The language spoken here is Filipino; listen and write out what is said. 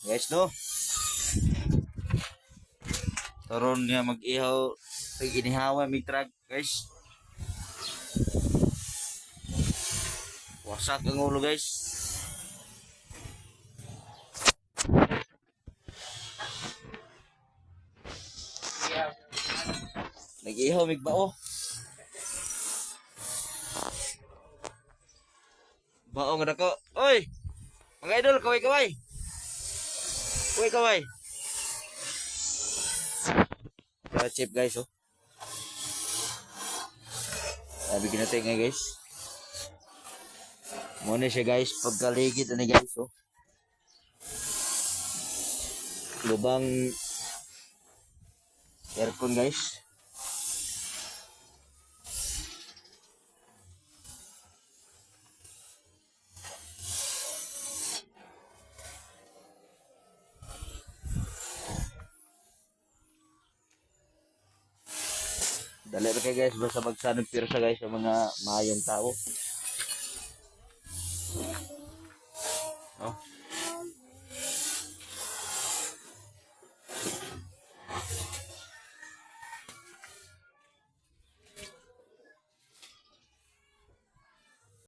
Guys, no? Taron nga mag-ihaw. Inihawa may truck, guys. Wasak ang ulo, guys. Nag-ihaw may bao. Bao nga dako. Oy! Mga idol, kaway-kaway. Kaway-kaway. Chip, guys, oh. Sabi natin nga, guys. Muna siya, guys. Pagkaligid na guys, oh. Lubang aircon, guys. Dali na kayo, guys. Basta magsanong pirsa, guys, sa mga mayong tao.